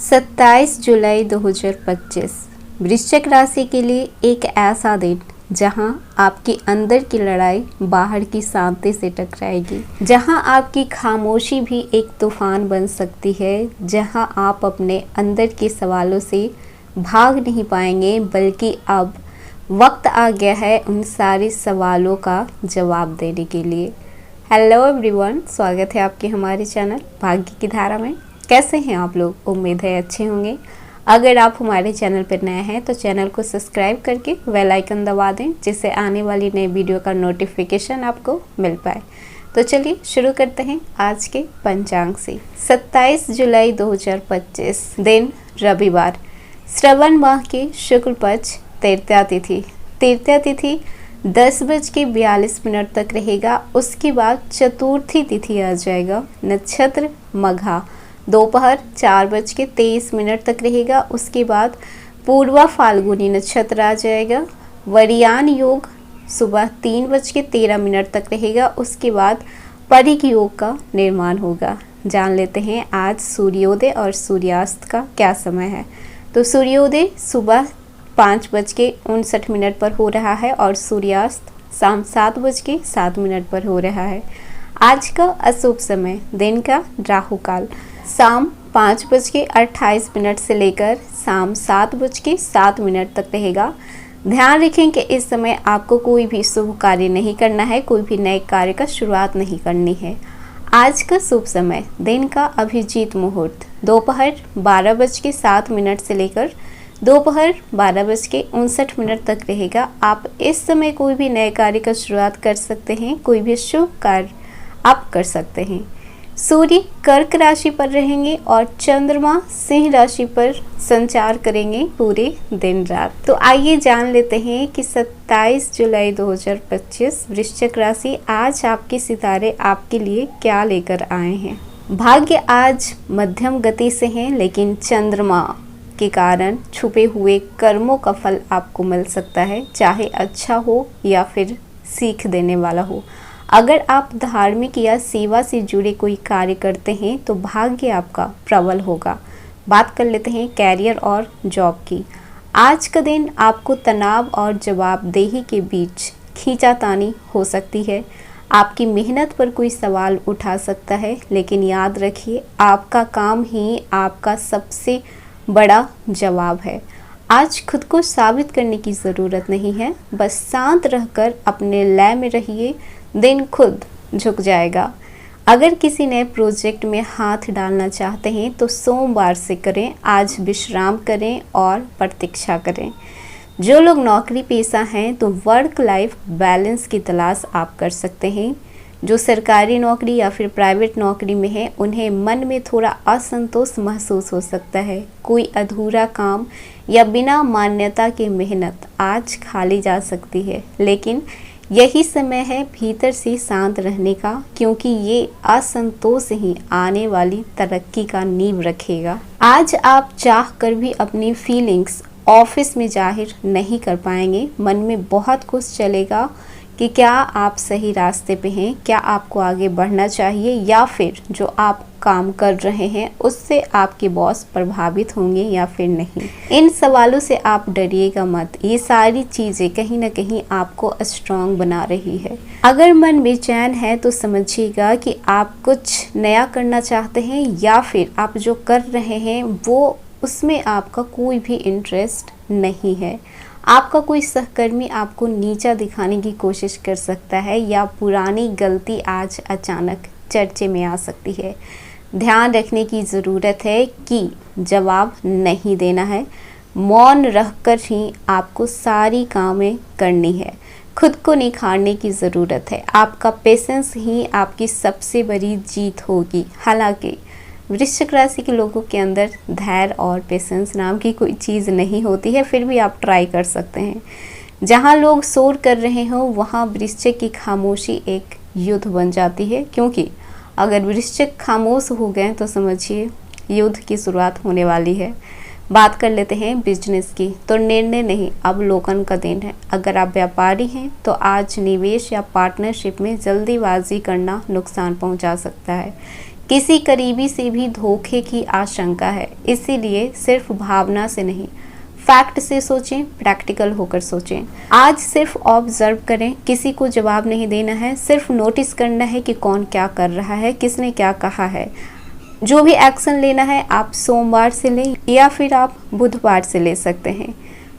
27 जुलाई 2025 वृश्चिक राशि के लिए एक ऐसा दिन जहां आपकी अंदर की लड़ाई बाहर की शांति से टकराएगी, जहां आपकी खामोशी भी एक तूफान बन सकती है, जहां आप अपने अंदर के सवालों से भाग नहीं पाएंगे बल्कि अब वक्त आ गया है उन सारे सवालों का जवाब देने के लिए। हेलो एवरीवन, स्वागत है आपके हमारे चैनल भाग्य की धारा में। कैसे हैं आप लोग? उम्मीद है अच्छे होंगे। अगर आप हमारे चैनल पर नए हैं तो चैनल को सब्सक्राइब करके बेल आइकन दबा दें, जिससे आने वाली नई वीडियो का नोटिफिकेशन आपको मिल पाए। तो चलिए शुरू करते हैं आज के पंचांग से। 27 जुलाई 2025 दिन रविवार, श्रवण माह के शुक्ल पक्ष तृतीया तिथि। तृतीया तिथि 10:42 तक रहेगा। उसके बाद चतुर्थी तिथि आ जाएगा। नक्षत्र मघा दोपहर 4:23 तक रहेगा। उसके बाद पूर्वा फाल्गुनी नक्षत्र आ जाएगा। वरियान योग सुबह 3:13 तक रहेगा। उसके बाद परिक योग का निर्माण होगा। जान लेते हैं आज सूर्योदय और सूर्यास्त का क्या समय है। तो सूर्योदय सुबह 5:59 पर हो रहा है और सूर्यास्त शाम 7:07 पर हो रहा है। आज का अशुभ समय दिन का राहु काल शाम 5:28 से लेकर शाम 7:07 तक रहेगा। ध्यान रखें कि इस समय आपको कोई भी शुभ कार्य नहीं करना है, कोई भी नए कार्य का शुरुआत नहीं करनी है। आज का शुभ समय दिन का अभिजीत मुहूर्त दोपहर 12:07 से लेकर दोपहर 12:59 तक रहेगा। आप इस समय कोई भी नए कार्य का शुरुआत कर सकते हैं, कोई भी शुभ कार्य आप कर सकते हैं। सूर्य कर्क राशि पर रहेंगे और चंद्रमा सिंह राशि पर संचार करेंगे पूरे दिन रात। तो आइए जान लेते हैं कि 27 जुलाई 2025 वृश्चिक राशि आज आपके सितारे आपके लिए क्या लेकर आए हैं। भाग्य आज मध्यम गति से है, लेकिन चंद्रमा के कारण छुपे हुए कर्मों का फल आपको मिल सकता है, चाहे अच्छा हो या फिर सीख देने वाला हो। अगर आप धार्मिक या सेवा से जुड़े कोई कार्य करते हैं तो भाग्य आपका प्रबल होगा। बात कर लेते हैं कैरियर और जॉब की। आज का दिन आपको तनाव और जवाबदेही के बीच खींचातानी हो सकती है। आपकी मेहनत पर कोई सवाल उठा सकता है, लेकिन याद रखिए आपका काम ही आपका सबसे बड़ा जवाब है। आज खुद को साबित करने की ज़रूरत नहीं है, बस शांत रहकर अपने लय में रहिए, दिन खुद झुक जाएगा। अगर किसी नए प्रोजेक्ट में हाथ डालना चाहते हैं तो सोमवार से करें। आज विश्राम करें और प्रतीक्षा करें। जो लोग नौकरी पेशा हैं तो वर्क लाइफ बैलेंस की तलाश आप कर सकते हैं। जो सरकारी नौकरी या फिर प्राइवेट नौकरी में है उन्हें मन में थोड़ा असंतोष महसूस हो सकता है। कोई अधूरा काम या बिना मान्यता की मेहनत आज खाली जा सकती है, लेकिन यही समय है भीतर से शांत रहने का, क्योंकि ये असंतोष ही आने वाली तरक्की का नींव रखेगा। आज आप चाह कर भी अपनी फीलिंग्स ऑफिस में जाहिर नहीं कर पाएंगे। मन में बहुत कुछ चलेगा कि क्या आप सही रास्ते पे हैं, क्या आपको आगे बढ़ना चाहिए, या फिर जो आप काम कर रहे हैं उससे आपके बॉस प्रभावित होंगे या फिर नहीं। इन सवालों से आप डरिएगा मत। ये सारी चीज़ें कहीं ना कहीं आपको स्ट्रांग बना रही है। अगर मन बेचैन है तो समझिएगा कि आप कुछ नया करना चाहते हैं या फिर आप जो कर रहे हैं वो उसमें आपका कोई भी इंटरेस्ट नहीं है। आपका कोई सहकर्मी आपको नीचा दिखाने की कोशिश कर सकता है या पुरानी गलती आज अचानक चर्चे में आ सकती है। ध्यान रखने की ज़रूरत है कि जवाब नहीं देना है। मौन रहकर ही आपको सारी कामें करनी है। खुद को निखारने की ज़रूरत है। आपका पेशेंस ही आपकी सबसे बड़ी जीत होगी। हालांकि वृश्चिक राशि के लोगों के अंदर धैर्य और पेशेंस नाम की कोई चीज़ नहीं होती है, फिर भी आप ट्राई कर सकते हैं। जहां लोग शोर कर रहे हो वहां वृश्चिक की खामोशी एक युद्ध बन जाती है, क्योंकि अगर वृश्चिक खामोश हो गए तो समझिए युद्ध की शुरुआत होने वाली है। बात कर लेते हैं बिजनेस की। तो निर्णय नहीं, अवलोकन का दिन है। अगर आप व्यापारी हैं तो आज निवेश या पार्टनरशिप में जल्दीबाजी करना नुकसान पहुंचा सकता है। किसी करीबी से भी धोखे की आशंका है, इसीलिए सिर्फ भावना से नहीं, फैक्ट से सोचें, प्रैक्टिकल होकर सोचें। आज सिर्फ ऑब्जर्व करें, किसी को जवाब नहीं देना है, सिर्फ नोटिस करना है कि कौन क्या कर रहा है, किसने क्या कहा है। जो भी एक्शन लेना है आप सोमवार से लें या फिर आप बुधवार से ले सकते हैं।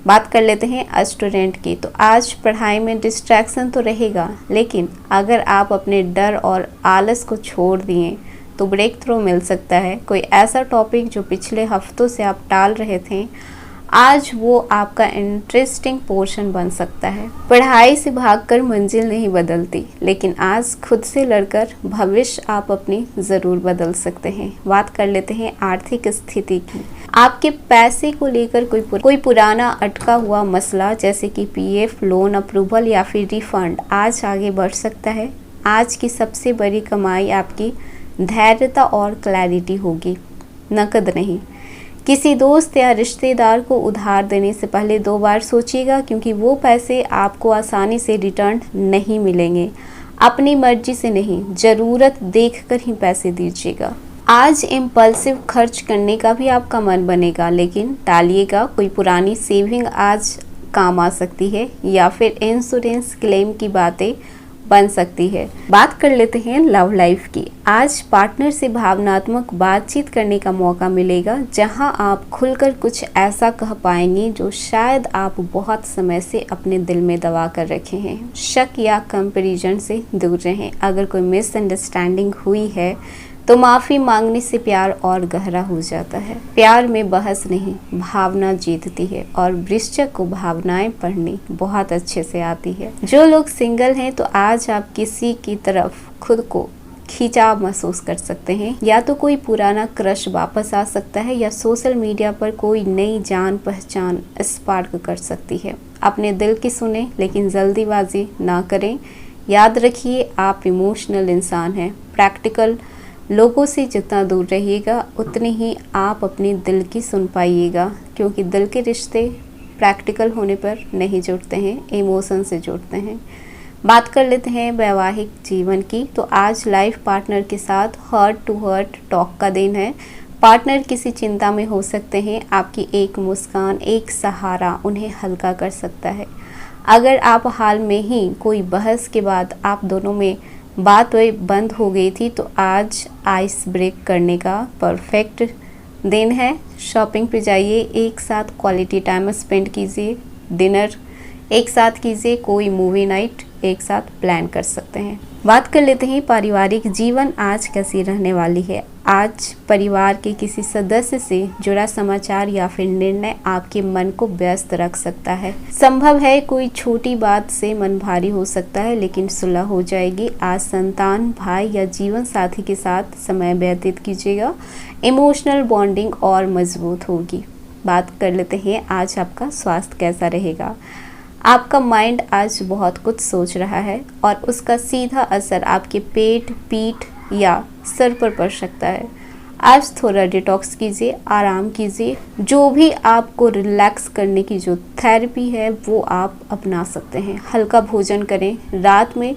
बात कर लेते हैं स्टूडेंट की। तो आज पढ़ाई में डिस्ट्रैक्शन तो रहेगा, लेकिन अगर आप अपने डर और आलस को छोड़ दिए तो ब्रेक थ्रू मिल सकता है। कोई ऐसा टॉपिक जो पिछले हफ्तों से आप टाल रहे थे, आज वो आपका इंटरेस्टिंग पोर्शन बन सकता है। पढ़ाई से भागकर मंजिल नहीं बदलती, लेकिन आज खुद से लड़कर भविष्य आप अपनी ज़रूर बदल सकते हैं। बात कर लेते हैं आर्थिक स्थिति की। आपके पैसे को लेकर कोई पुराना अटका हुआ मसला जैसे कि पीएफ, लोन अप्रूवल या फिर रिफंड आज आगे बढ़ सकता है। आज की सबसे बड़ी कमाई आपकी धैर्यता और क्लैरिटी होगी, नकद नहीं। किसी दोस्त या रिश्तेदार को उधार देने से पहले 2 बार सोचिएगा, क्योंकि वो पैसे आपको आसानी से रिटर्न नहीं मिलेंगे। अपनी मर्जी से नहीं, ज़रूरत देखकर ही पैसे दीजिएगा। आज इम्पल्सिव खर्च करने का भी आपका मन बनेगा, लेकिन टालिएगा। कोई पुरानी सेविंग आज काम आ सकती है या फिर इंश्योरेंस क्लेम की बातें बन सकती है। बात कर लेते हैं लव लाइफ की। आज पार्टनर से भावनात्मक बातचीत करने का मौका मिलेगा, जहां आप खुलकर कुछ ऐसा कह पाएंगे जो शायद आप बहुत समय से अपने दिल में दबा कर रखे हैं। शक या कंपैरिजन से दूर रहें। अगर कोई मिसअंडरस्टैंडिंग हुई है तो माफ़ी मांगने से प्यार और गहरा हो जाता है। प्यार में बहस नहीं, भावना जीतती है और वृश्चिक को भावनाएं पढ़नी बहुत अच्छे से आती है। जो लोग सिंगल हैं तो आज आप किसी की तरफ खुद को खिंचाव महसूस कर सकते हैं। या तो कोई पुराना क्रश वापस आ सकता है या सोशल मीडिया पर कोई नई जान पहचान स्पार्क कर सकती है। अपने दिल की सुने, लेकिन जल्दीबाजी ना करें। याद रखिए आप इमोशनल इंसान हैं। प्रैक्टिकल लोगों से जितना दूर रहिएगा उतनी ही आप अपने दिल की सुन पाइएगा, क्योंकि दिल के रिश्ते प्रैक्टिकल होने पर नहीं जुड़ते हैं, इमोशन से जुड़ते हैं। बात कर लेते हैं वैवाहिक जीवन की। तो आज लाइफ पार्टनर के साथ हार्ट टू हार्ट टॉक का दिन है। पार्टनर किसी चिंता में हो सकते हैं, आपकी एक मुस्कान, एक सहारा उन्हें हल्का कर सकता है। अगर आप हाल में ही कोई बहस के बाद आप दोनों में बात बंद हो गई थी, तो आज आइस ब्रेक करने का परफेक्ट दिन है। शॉपिंग पे जाइए, एक साथ क्वालिटी टाइम स्पेंड कीजिए, डिनर एक साथ कीजिए, कोई मूवी नाइट एक साथ प्लान कर सकते हैं। बात कर लेते हैं पारिवारिक जीवन आज कैसी रहने वाली है। आज परिवार के किसी सदस्य से जुड़ा समाचार या फिर निर्णय आपके मन को व्यस्त रख सकता है। संभव है कोई छोटी बात से मन भारी हो सकता है, लेकिन सुलह हो जाएगी। आज संतान, भाई या जीवन साथी के साथ समय व्यतीत कीजिएगा। इमोशनल बॉन्डिंग और मजबूत होगी। बात कर लेते हैं आज आपका स्वास्थ्य कैसा रहेगा। आपका माइंड आज बहुत कुछ सोच रहा है और उसका सीधा असर आपके पेट, पीठ या सर पर पड़ सकता है। आज थोड़ा डिटॉक्स कीजिए, आराम कीजिए। जो भी आपको रिलैक्स करने की जो थेरेपी है वो आप अपना सकते हैं। हल्का भोजन करें, रात में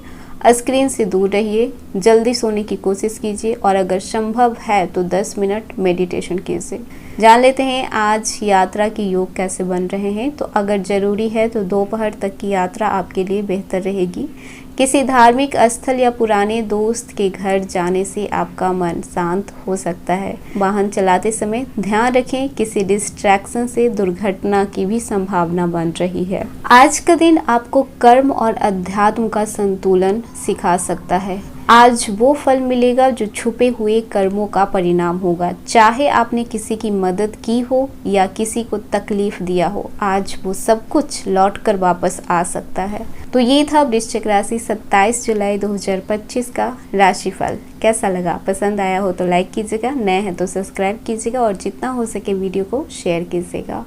स्क्रीन से दूर रहिए, जल्दी सोने की कोशिश कीजिए और अगर संभव है तो 10 मिनट मेडिटेशन कीजिए। जान लेते हैं आज यात्रा की योग कैसे बन रहे हैं। तो अगर ज़रूरी है तो दोपहर तक की यात्रा आपके लिए बेहतर रहेगी। किसी धार्मिक स्थल या पुराने दोस्त के घर जाने से आपका मन शांत हो सकता है। वाहन चलाते समय ध्यान रखें, किसी डिस्ट्रैक्शन से दुर्घटना की भी संभावना बन रही है। आज का दिन आपको कर्म और अध्यात्म का संतुलन सिखा सकता है। आज वो फल मिलेगा जो छुपे हुए कर्मों का परिणाम होगा। चाहे आपने किसी की मदद की हो या किसी को तकलीफ दिया हो, आज वो सब कुछ लौट कर वापस आ सकता है। तो ये था वृश्चिक राशि 27 जुलाई 2025 का राशिफल। कैसा लगा? पसंद आया हो तो लाइक कीजिएगा, नए हैं तो सब्सक्राइब कीजिएगा और जितना हो सके वीडियो को शेयर कीजिएगा।